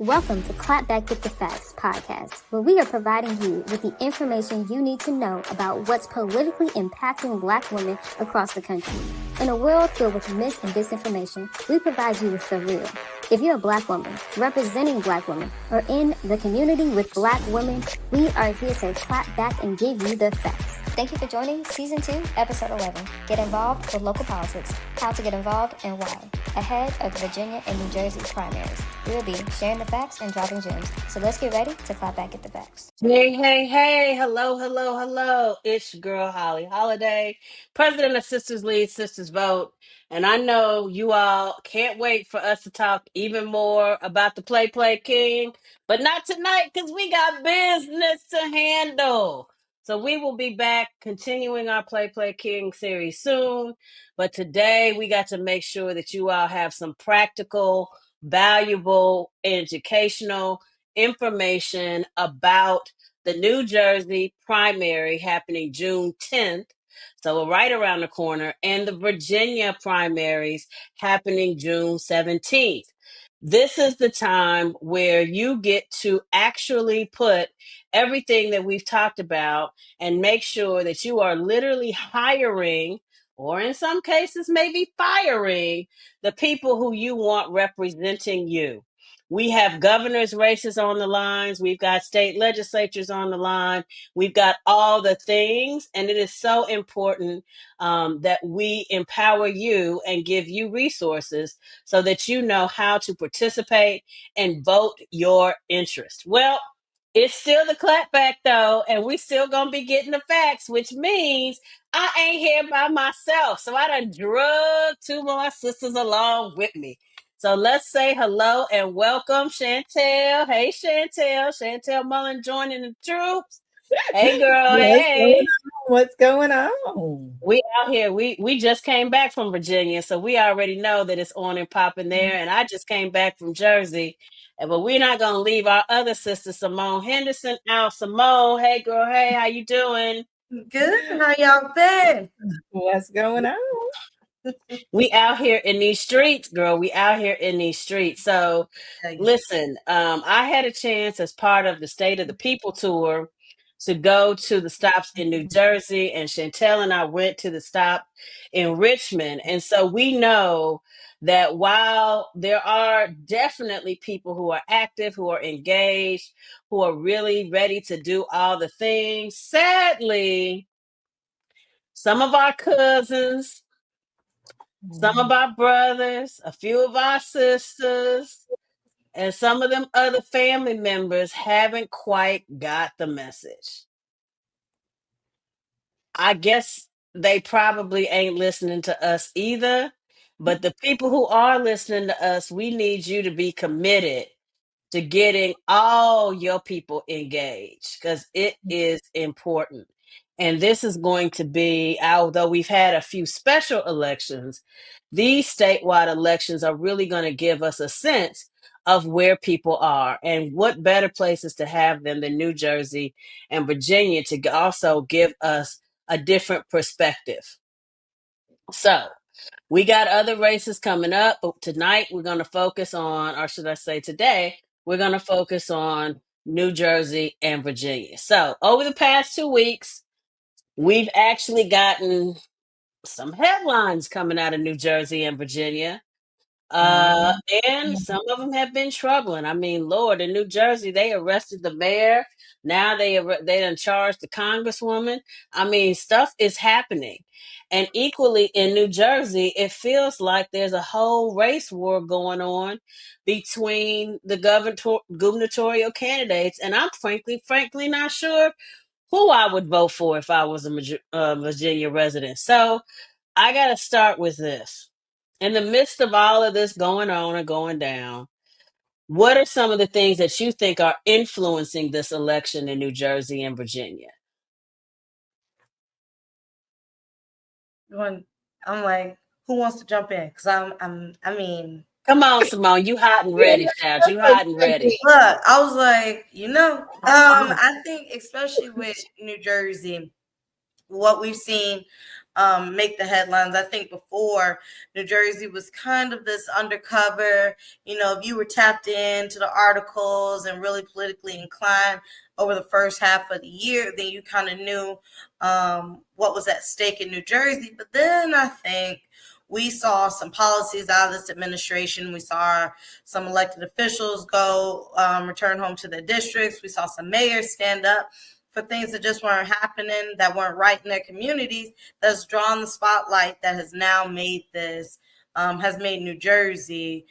Welcome to Clapback with the Facts podcast, where we are providing you with the information you need to know about what's politically impacting Black women across the country. In a world filled with mis and disinformation, we provide you with the real. If you're a Black woman, representing Black women, or in the community with Black women, we are here to clap back and give you the facts. Thank you for joining Season 2, Episode 11. Get involved with local politics, how to get involved and why. Ahead of the Virginia and New Jersey primaries, we will be sharing the facts and dropping gems. So let's get ready to clap back at the facts. Hey. Hello. It's your girl, Holly Holiday, president of Sisters Lead, Sisters Vote. And I know you all can't wait for us to talk even more about the Play King, but not tonight because we got business to handle. So we will be back continuing our Play King series soon. But today we got to make sure that you all have some practical, valuable, educational information about the New Jersey primary happening June 10th. So we're right around the corner, and the Virginia primaries happening June 17th. This is the time where you get to actually put everything that we've talked about and make sure that you are literally hiring, or in some cases, maybe firing the people who you want representing you. We have governor's races on the lines. We've got state legislatures on the line. We've got all the things. And it is so important that we empower you and give you resources so that you know how to participate and vote your interest. Well, it's still the clapback though, and we still gonna be getting the facts, which means I ain't here by myself. So I done drug two of my sisters along with me. So let's say hello and welcome Chantel. Hey Chantel. Chantel Mullen joining the troops. Hey girl, What's going hey. on? What's going on? We out here. We just came back from Virginia, so we already know that it's on and popping there. And I just came back from Jersey. But we're not gonna leave our other sister Simone Henderson out. Simone, hey girl, hey, how you doing? Good. How y'all been? What's going on? We out here in these streets, girl. We out here in these streets. So listen, I had a chance as part of the State of the People tour to go to the stops in New Jersey, and Chantel and I went to the stop in Richmond. And so we know that while there are definitely people who are active, who are engaged, who are really ready to do all the things, sadly, some of our cousins, some of our brothers, a few of our sisters, and some of them other family members haven't quite got the message. I guess they probably ain't listening to us either. But the people who are listening to us, we need you to be committed to getting all your people engaged because it is important. And this is going to be, although we've had a few special elections, these statewide elections are really going to give us a sense of where people are. And what better places to have them than New Jersey and Virginia to also give us a different perspective. So, we got other races coming up, but tonight we're going to focus on, or should I say today, we're going to focus on New Jersey and Virginia. So, over the past 2 weeks, we've actually gotten some headlines coming out of New Jersey and Virginia. Uh, and some of them have been troubling. I mean, Lord, in New Jersey, they arrested the mayor. Now they done charged the congresswoman. I mean, stuff is happening. And equally in New Jersey, it feels like there's a whole race war going on between the gubernatorial candidates. And I'm frankly not sure who I would vote for if I was a Virginia resident. So I got to start with this. In the midst of all of this going on and going down, what are some of the things that you think are influencing this election in New Jersey and Virginia? When I'm like, who wants to jump in? Because I mean, Come on, Simone, you hot and ready, child. You hot and ready. look, I was like, I think especially with New Jersey, what we've seen, make the headlines. I think before, New Jersey was kind of this undercover, if you were tapped into the articles and really politically inclined over the first half of the year, then you kind of knew what was at stake in New Jersey. But then I think we saw some policies out of this administration. We saw some elected officials go return home to their districts. We saw some mayors stand up for things that just weren't happening, that weren't right in their communities. That's drawn the spotlight that has now made has made New Jersey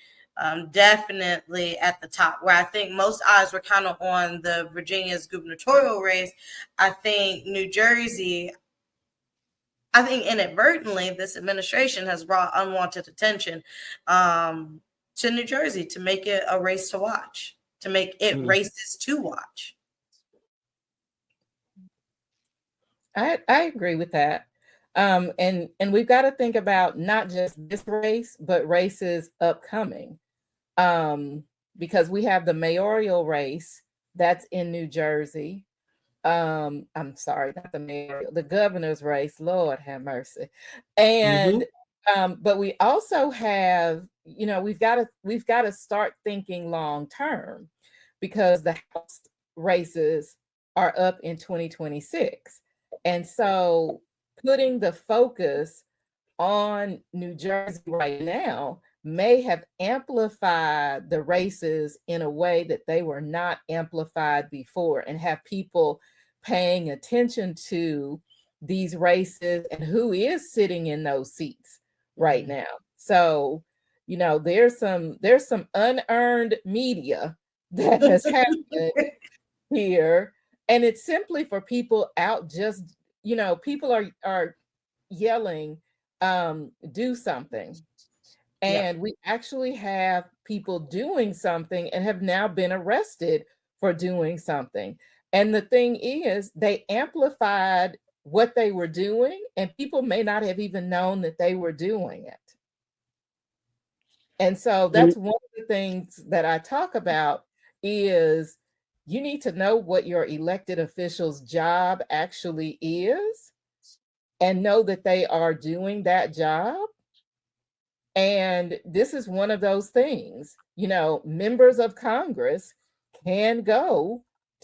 definitely at the top, where I think most eyes were kind of on the Virginia's gubernatorial race. I think New Jersey, inadvertently, this administration has brought unwanted attention to New Jersey to make it a race to watch, to make it races to watch. I agree with that. And we've got to think about not just this race, but races upcoming. Because we have the mayoral race that's in New Jersey. I'm sorry, not the mayoral, the governor's race. Lord have mercy. And but we also have, we've got to start thinking long term, because the House races are up in 2026. And so putting the focus on New Jersey right now may have amplified the races in a way that they were not amplified before, and have people paying attention to these races and who is sitting in those seats right now. So, there's some unearned media that has happened here. And it's simply for people out, just, people are yelling, do something. And we actually have people doing something and have now been arrested for doing something. And the thing is, they amplified what they were doing, and people may not have even known that they were doing it. And so that's one of the things that I talk about is, you need to know what your elected official's job actually is and know that they are doing that job. And this is one of those things, members of Congress can go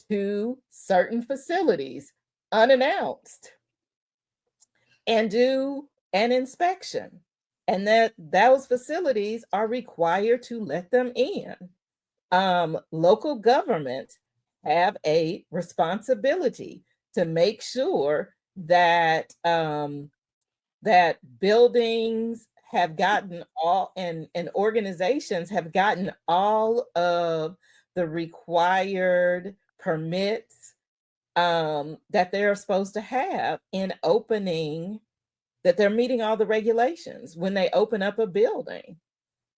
to certain facilities unannounced and do an inspection, and that those facilities are required to let them in. Local government have a responsibility to make sure that that buildings have gotten all, and organizations have gotten all of the required permits that they're supposed to have in opening, that they're meeting all the regulations when they open up a building.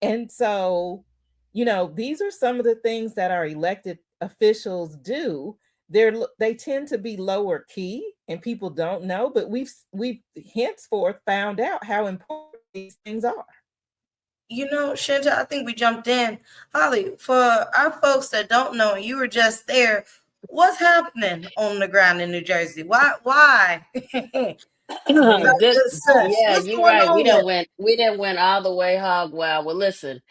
And so, these are some of the things that our elected officials do. They tend to be lower key and people don't know, but we've henceforth found out how important these things are. Shanta, I think we jumped in. Holly, for our folks that don't know, you were just there. What's happening on the ground in New Jersey? Why? Good. Yeah, What's you're going right. on there? We didn't win all the way hog wild. Well, listen,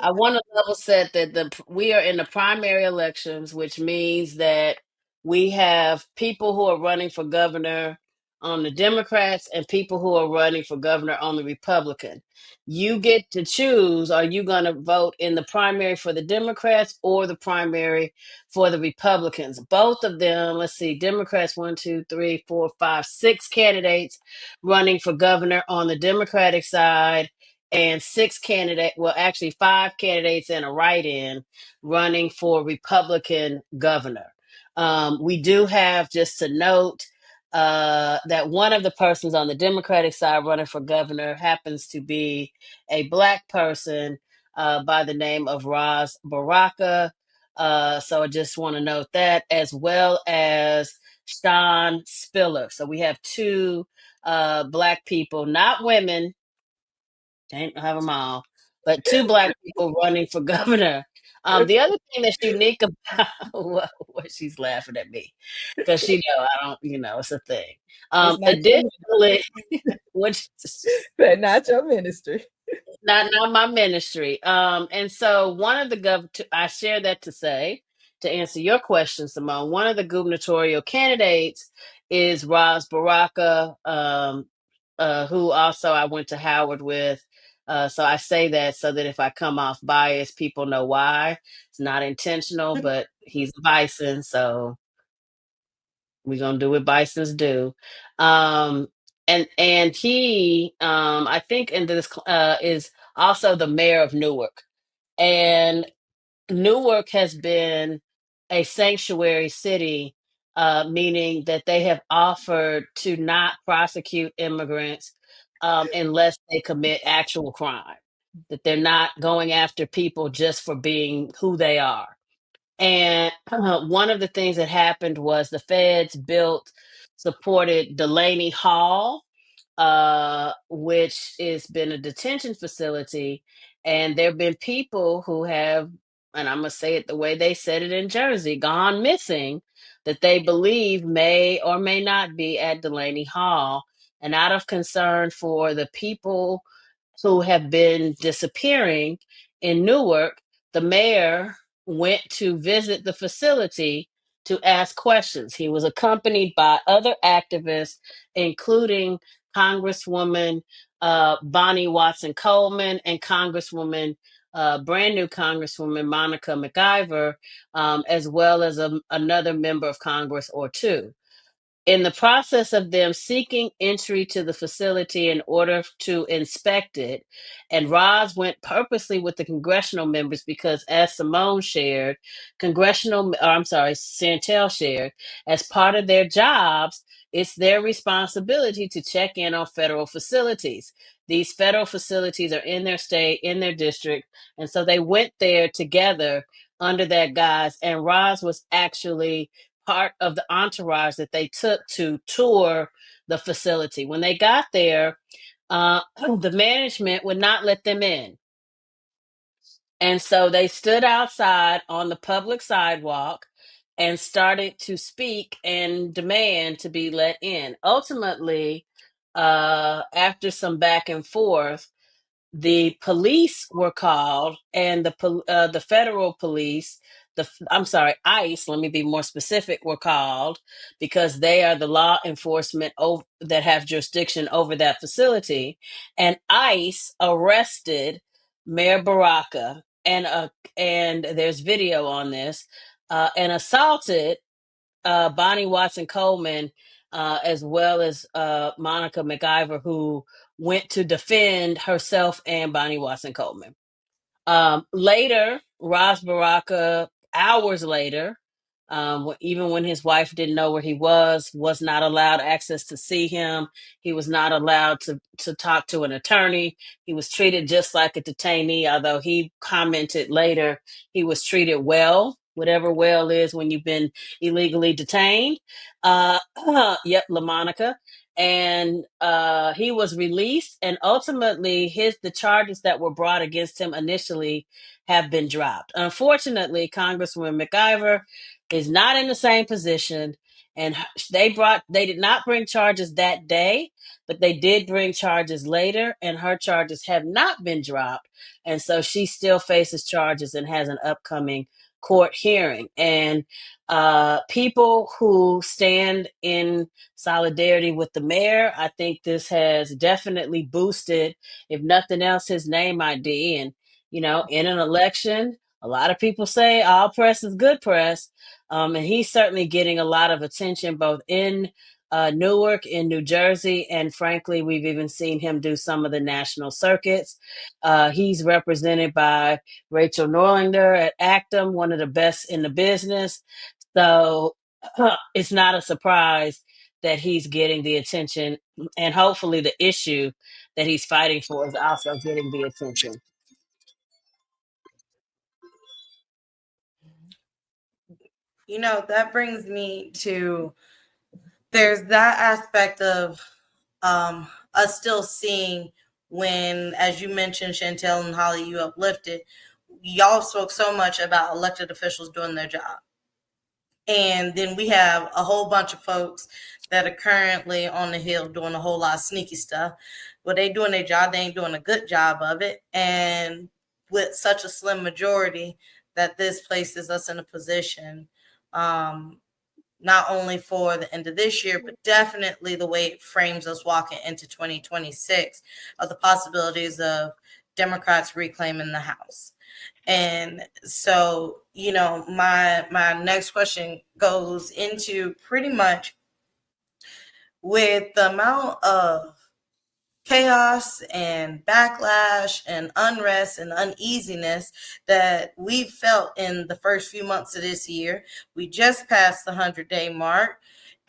I want to level set that we are in the primary elections, which means that we have people who are running for governor on the Democrats and people who are running for governor on the Republican. You get to choose, are you going to vote in the primary for the Democrats or the primary for the Republicans? Both of them, let's see, Democrats, 1, 2, 3, 4, 5, 6 candidates running for governor on the Democratic side, and 5 candidates and a write-in running for Republican governor. We do have, just to note, that one of the persons on the Democratic side running for governor happens to be a Black person by the name of Ras Baraka. So I just want to note that, as well as Sean Spiller. So we have 2 Black people, not women, can't have them all, but 2 Black people running for governor The other thing that's unique about what she's laughing at me because she know I don't, it's a thing. It's not your Additionally, which ministry. Not your ministry. not my ministry. And so one of the I share that to say to answer your question, Simone. One of the gubernatorial candidates is Ras Baraka, who also I went to Howard with. So I say that so that if I come off biased, people know why. It's not intentional, but he's a bison, so we're gonna do what bisons do. Um, and he, I think, in this is also the mayor of Newark, and Newark has been a sanctuary city, meaning that they have offered to not prosecute immigrants unless they commit actual crime, that they're not going after people just for being who they are. And one of the things that happened was the feds supported Delaney Hall, which has been a detention facility. And there have been people who have, and I'm going to say it the way they said it in Jersey, gone missing, that they believe may or may not be at Delaney Hall. And out of concern for the people who have been disappearing in Newark, the mayor went to visit the facility to ask questions. He was accompanied by other activists, including Congresswoman Bonnie Watson Coleman and Congresswoman, brand new Congresswoman Monica McIver, as well as another member of Congress or two. In the process of them seeking entry to the facility in order to inspect it, and Roz went purposely with the congressional members because, as Simone shared, Chantel shared, as part of their jobs, it's their responsibility to check in on federal facilities. These federal facilities are in their state, in their district, and so they went there together under that guise. And Roz was actually part of the entourage that they took to tour the facility. When they got there, the management would not let them in. And so they stood outside on the public sidewalk and started to speak and demand to be let in. Ultimately, after some back and forth, the police were called, and the federal police, ICE. Let me be more specific. Were called because they are the law enforcement that have jurisdiction over that facility, and ICE arrested Mayor Baraka, and there's video on this, and assaulted Bonnie Watson Coleman, as well as Monica McIver, who went to defend herself and Bonnie Watson Coleman. Later, Ras Baraka, hours later, even when his wife didn't know where he was not allowed access to see him. He was not allowed to talk to an attorney. He was treated just like a detainee, although he commented later he was treated well, whatever well is when you've been illegally detained. Yep, LaMonica. And he was released, and ultimately the charges that were brought against him initially have been dropped. Unfortunately, Congresswoman McIver is not in the same position, and they did not bring charges that day, but they did bring charges later, and her charges have not been dropped, and so she still faces charges and has an upcoming court hearing. And people who stand in solidarity with the mayor, I think this has definitely boosted, if nothing else, his name ID. And in an election, a lot of people say all press is good press. And he's certainly getting a lot of attention both in Newark, in New Jersey, and frankly, we've even seen him do some of the national circuits. He's represented by Rachel Norlander at Actum, one of the best in the business. So it's not a surprise that he's getting the attention, and hopefully the issue that he's fighting for is also getting the attention. That brings me to, there's that aspect of us still seeing when, as you mentioned, Chantel and Holly, you uplifted, y'all spoke so much about elected officials doing their job. And then we have a whole bunch of folks that are currently on the Hill doing a whole lot of sneaky stuff. Well, they doing their job, they ain't doing a good job of it. And with such a slim majority, that this places us in a position, not only for the end of this year, but definitely the way it frames us walking into 2026, of the possibilities of Democrats reclaiming the House. And so, my next question goes into pretty much with the amount of chaos and backlash and unrest and uneasiness that we've felt in the first few months of this year. We just passed the 100-day mark.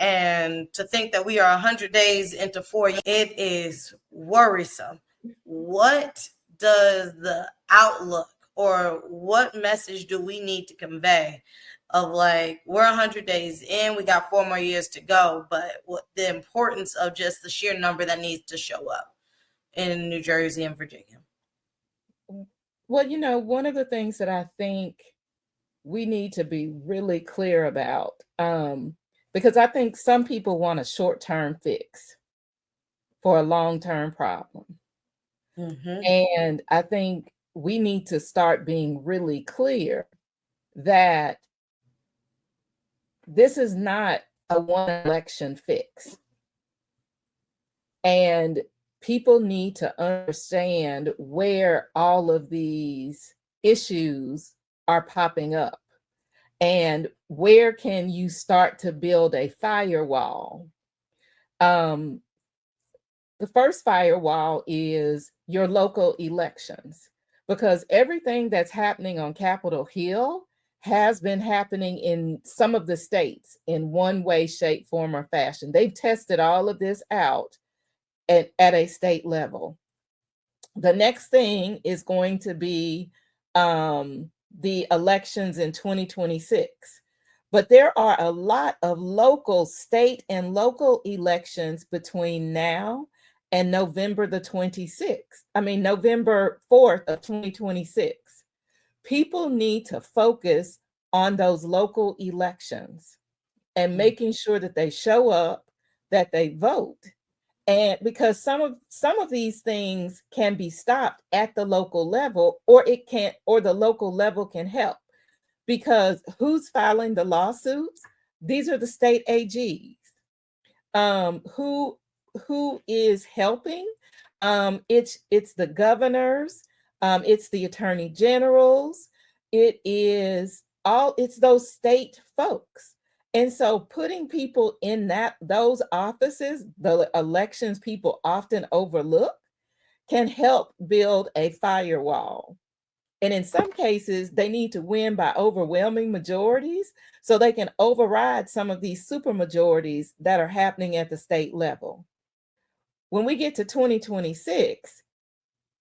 And to think that we are 100 days into 4 years, it is worrisome. What does the outlook, or what message do we need to convey of, like, we're 100 days in, we got 4 more years to go, but what the importance of just the sheer number that needs to show up in New Jersey and Virginia? Well, one of the things that I think we need to be really clear about, because I think some people want a short-term fix for a long-term problem. And I think we need to start being really clear that this is not a one election fix. And people need to understand where all of these issues are popping up, and where can you start to build a firewall. The first firewall is your local elections, because everything that's happening on Capitol Hill has been happening in some of the states in one way, shape, form, or fashion. They've tested all of this out at a state level. The next thing is going to be the elections in 2026. But there are a lot of state and local elections between now and November 4th of 2026. People need to focus on those local elections and making sure that they show up, that they vote. And because some of these things can be stopped at the local level, or the local level can help. Because who's filing the lawsuits? These are the state AGs. Who is helping? It's the governors, it's the attorney generals, it's those state folks. And so putting people in those offices, the elections people often overlook, can help build a firewall. And in some cases, they need to win by overwhelming majorities so they can override some of these supermajorities that are happening at the state level. When we get to 2026,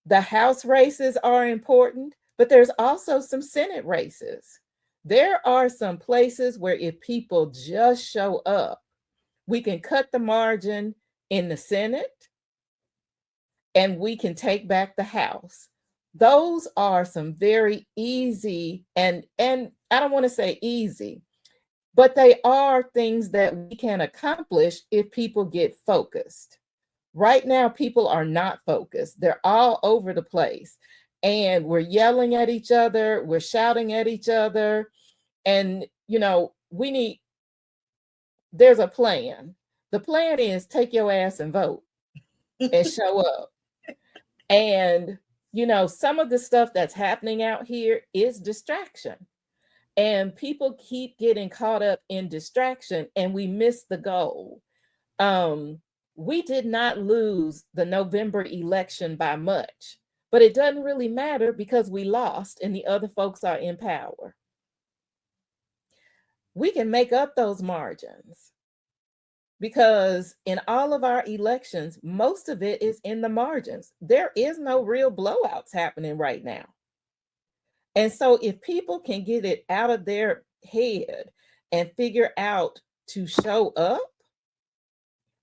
the House races are important, but there's also some Senate races. There are some places where if people just show up, we can cut the margin in the Senate and we can take back the House. Those are some very easy, and I don't want to say easy, but they are things that we can accomplish if people get focused. Right now, people are not focused. They're all over the place. And we're yelling at each other. We're shouting at each other. And, there's a plan. The plan is take your ass and vote and show up. And, some of the stuff that's happening out here is distraction. And people keep getting caught up in distraction, and we miss the goal. We did not lose the November election by much, but it doesn't really matter because we lost and the other folks are in power. We can make up those margins because in all of our elections, most of it is in the margins. There is no real blowouts happening right now. And so if people can get it out of their head and figure out to show up,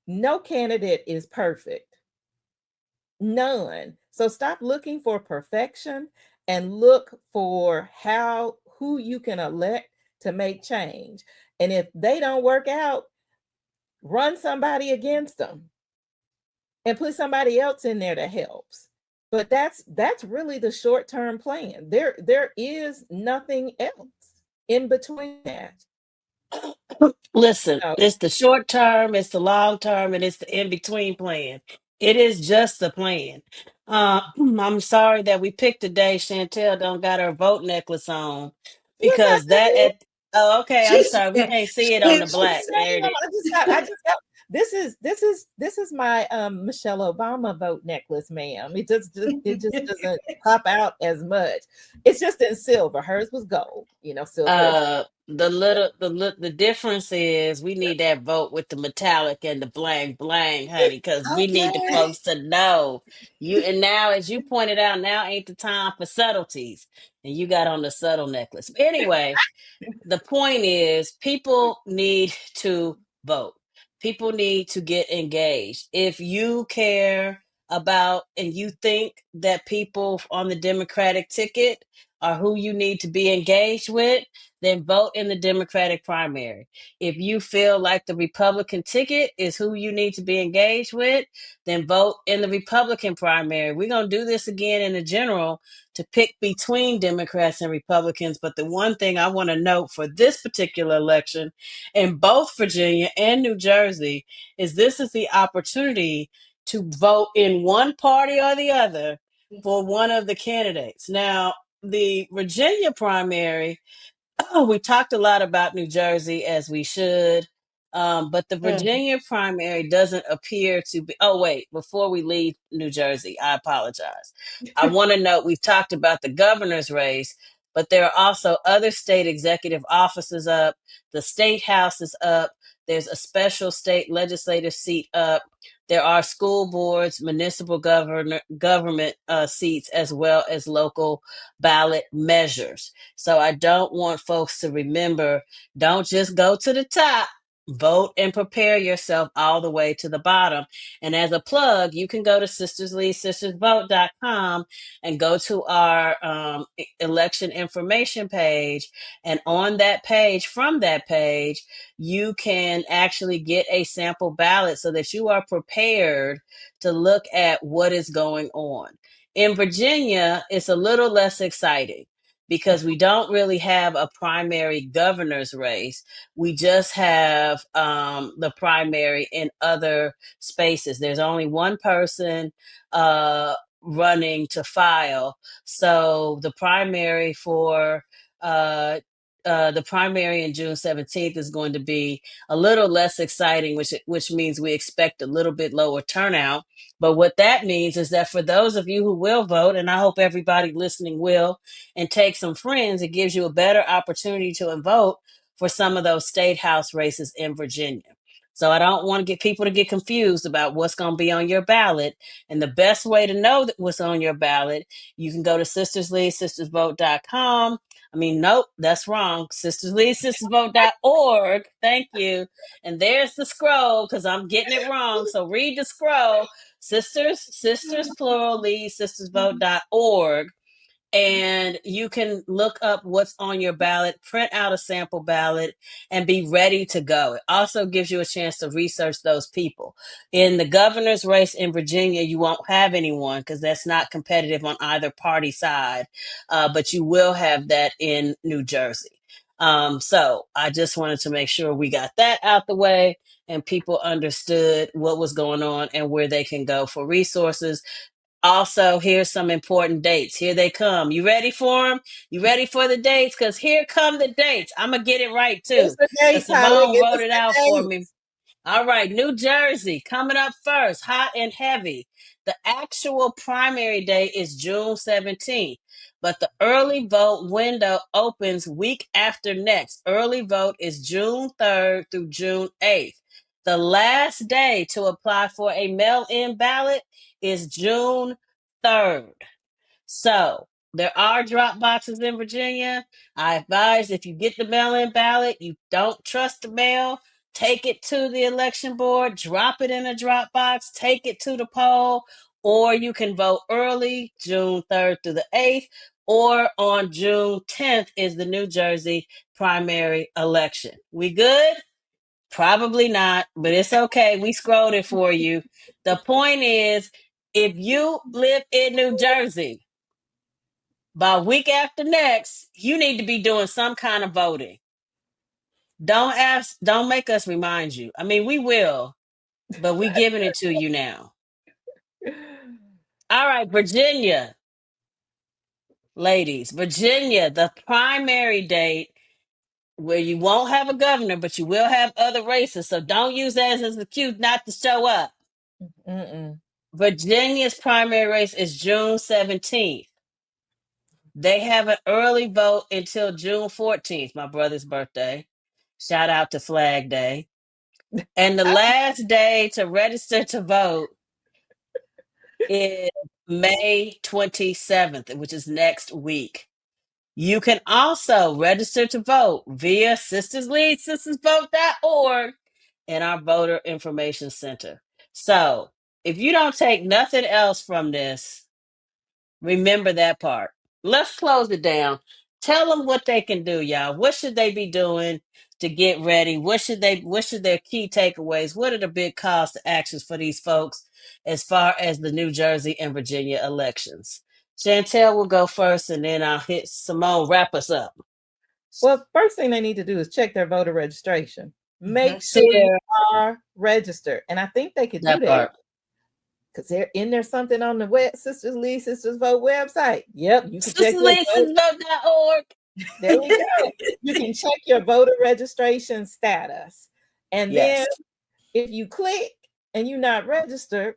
no candidate is perfect. None. So stop looking for perfection and look for who you can elect to make change. And if they don't work out, run somebody against them and put somebody else in there that helps. But that's really the short-term plan. There is nothing else in between that. Listen, So, it's the short term, it's the long term, and it's the in between plan. It is just the plan. I'm sorry that we picked a day Chantel don't got her vote necklace on yes, I because that do. at oh okay, I'm She's sorry, we can't see it on the she, black. There it Damn, is. this is my Michelle Obama vote necklace, ma'am. It just doesn't pop out as much. It's just in silver. Hers was gold. Silver is The difference is we need that vote with the metallic and the blang blang, honey, because we need the okay. folks to know you. And now, as you pointed out, now ain't the time for subtleties, and you got on the subtle necklace. But anyway, the point is people need to vote. People need to get engaged. If you care about and you think that people on the Democratic ticket are who you need to be engaged with, then vote in the Democratic primary. If you feel like the Republican ticket is who you need to be engaged with, then vote in the Republican primary. We're going to do this again in the general to pick between Democrats and Republicans. But the one thing I want to note for this particular election in both Virginia and New Jersey is this is the opportunity to vote in one party or the other for one of the candidates. Now, the Virginia primary, we talked a lot about New Jersey as we should. But the Virginia primary doesn't appear to be. Oh, wait, before we leave New Jersey, I apologize. I want to note we've talked about the governor's race, but there are also other state executive offices up. The state house is up. There's a special state legislative seat up. There are school boards, municipal government seats, as well as local ballot measures. So I don't want folks to remember, don't just go to the top. Vote and prepare yourself all the way to the bottom. And as a plug, you can go to sistersleadsistersvote.com and go to our election information page. And on that page, from that page, you can actually get a sample ballot so that you are prepared to look at what is going on. In Virginia, it's a little less exciting because we don't really have a primary governor's race. We just have the primary in other spaces. There's only one person running to file. So the primary in June 17th is going to be a little less exciting, which means we expect a little bit lower turnout. But what that means is that for those of you who will vote, and I hope everybody listening will, and take some friends, it gives you a better opportunity to vote for some of those state house races in Virginia. So I don't want to get people to get confused about what's going to be on your ballot. And the best way to know what's on your ballot, you can go to sistersleadsistersvote.com. I mean, nope, that's wrong. Sistersleadsistersvote.org. Thank you. And there's the scroll because I'm getting it wrong. So read the scroll. Sisters plural, lead, sistersvote.org. And you can look up what's on your ballot, print out a sample ballot, and be ready to go. It also gives you a chance to research those people. In the governor's race in Virginia, you won't have anyone because that's not competitive on either party side, but you will have that in New Jersey. So I just wanted to make sure we got that out the way and people understood what was going on and where they can go for resources. Also, here's some important dates. Here they come. You ready for them? You ready for the dates? Because here come the dates. I'm going to get it right, it's too. the Because dates, Holly. Simone Give wrote us it the out for me. dates. All right, New Jersey coming up first, hot and heavy. The actual primary day is June 17th, but the early vote window opens week after next. Early vote is June 3rd through June 8th. The last day to apply for a mail-in ballot is June 3rd. So there are drop boxes in Virginia. I advise if you get the mail-in ballot, you don't trust the mail, take it to the election board, drop it in a drop box, take it to the poll, or you can vote early, June 3rd through the 8th, or on June 10th is the New Jersey primary election. We good? Probably not, but it's okay. We scrolled it for you. The point is, if you live in New Jersey, by week after next, you need to be doing some kind of voting. Don't make us remind you. I mean, we will, but we giving it to you now. All right, Virginia, ladies, Virginia, the primary date where you won't have a governor, but you will have other races. So don't use that as an excuse not to show up. Virginia's primary race is June 17th. They have an early vote until June 14th, my brother's birthday. Shout out to Flag Day. And the last day to register to vote is May 27th, which is next week. You can also register to vote via sisterslead.sistersvote.org and our voter information center. So if you don't take nothing else from this, remember that part. Let's close it down. Tell them what they can do, y'all. What should they be doing to get ready? What should their key takeaways? What are the big calls to actions for these folks as far as the New Jersey and Virginia elections? Chantel will go first, and then I'll hit Simone, wrap us up. Well, first thing they need to do is check their voter registration. Make sure you are registered. And I think they could do that because they're in there something on the Sisters Lead Sisters Vote website. Yep, you can check sistersleadsistersvote.org. There we go. You can check your voter registration status. And then if you click and you're not registered,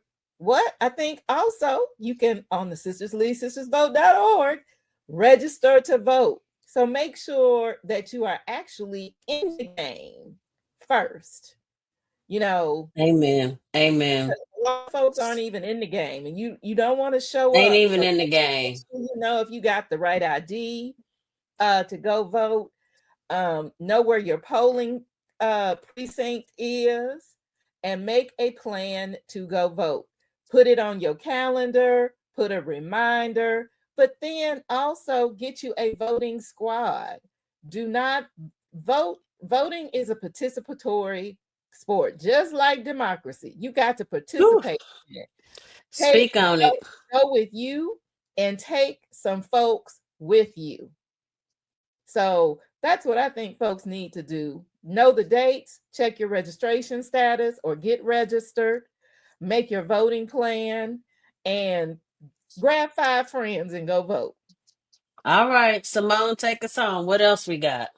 I think also you can, on the sistersleadsistersvote.org, register to vote. So make sure that you are actually in the game first. Amen. A lot of folks aren't even in the game, and you don't want to show up. Ain't even in the game. If you got the right ID to go vote, know where your polling precinct is, and make a plan to go vote. Put it on your calendar, put a reminder, but then also get you a voting squad. Do not vote. Voting is a participatory sport, just like democracy. You got to participate in it. Speak on it. Go with you and take some folks with you. So that's what I think folks need to do. Know the dates, check your registration status or get registered, make your voting plan, and grab 5 friends and go vote. All right, Simone, take us on. What else we got?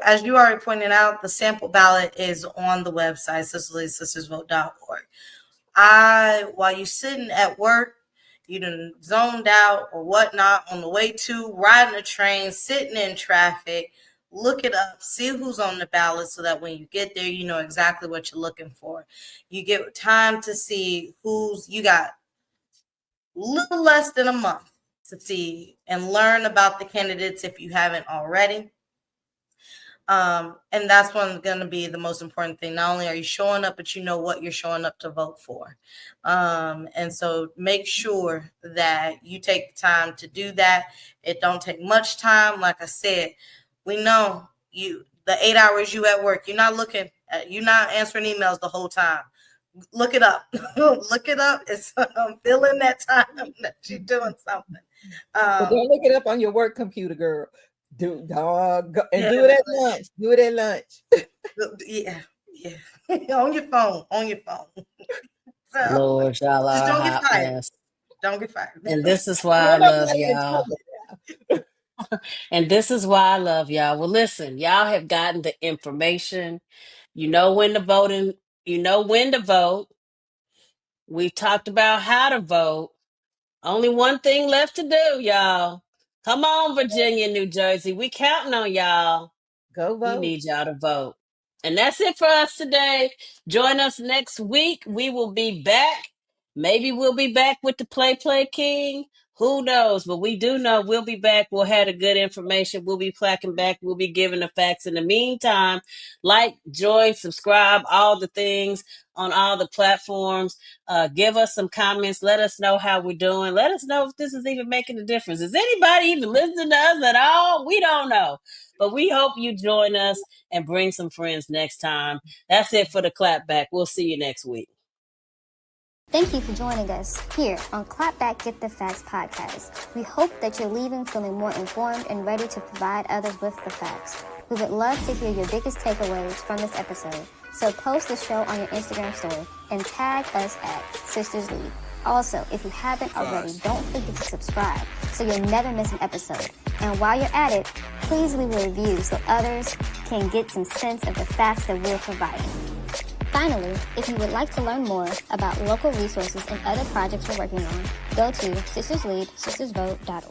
As you already pointed out, the sample ballot is on the website, sistersleadsistersvote.org. While you're sitting at work, you done zoned out or whatnot on the way to, riding a train, sitting in traffic, look it up, see who's on the ballot so that when you get there, you know exactly what you're looking for. You get time to see you got a little less than a month to see and learn about the candidates if you haven't already. And that's going to be the most important thing. Not only are you showing up, but you know what you're showing up to vote for. And so make sure that you take the time to do that. It don't take much time. Like I said, we know the 8 hours you at work, you're not answering emails the whole time. Look it up. Look it up. It's fill in that time that you're doing something. But don't look it up on your work computer, girl. Do it at lunch. Do it at lunch. Yeah. on your phone. So, Lord, y'all just are don't get fired. mess. Don't get fired. And this is why I love y'all. And this is why I love y'all. Well, listen, y'all have gotten the information. You know when to vote and you know when to vote. We've talked about how to vote. Only one thing left to do, y'all. Come on, Virginia, New Jersey. We counting on y'all. Go vote. We need y'all to vote. And that's it for us today. Join us next week. We will be back. Maybe we'll be back with the Play King. Who knows? But we do know we'll be back. We'll have the good information. We'll be placking back. We'll be giving the facts. In the meantime, like, join, subscribe, all the things on all the platforms. Give us some comments. Let us know how we're doing. Let us know if this is even making a difference. Is anybody even listening to us at all? We don't know. But we hope you join us and bring some friends next time. That's it for the Clapback. We'll see you next week. Thank you for joining us here on Clapback Get the Facts podcast. We hope that you're leaving feeling more informed and ready to provide others with the facts. We would love to hear your biggest takeaways from this episode, so post the show on your Instagram story and tag us at Sisters Lead. Also, if you haven't already, don't forget to subscribe so you'll never miss an episode. And while you're at it, please leave a review so others can get some sense of the facts that we're providing. Finally, if you would like to learn more about local resources and other projects we're working on, go to sistersleadsistersvote.org.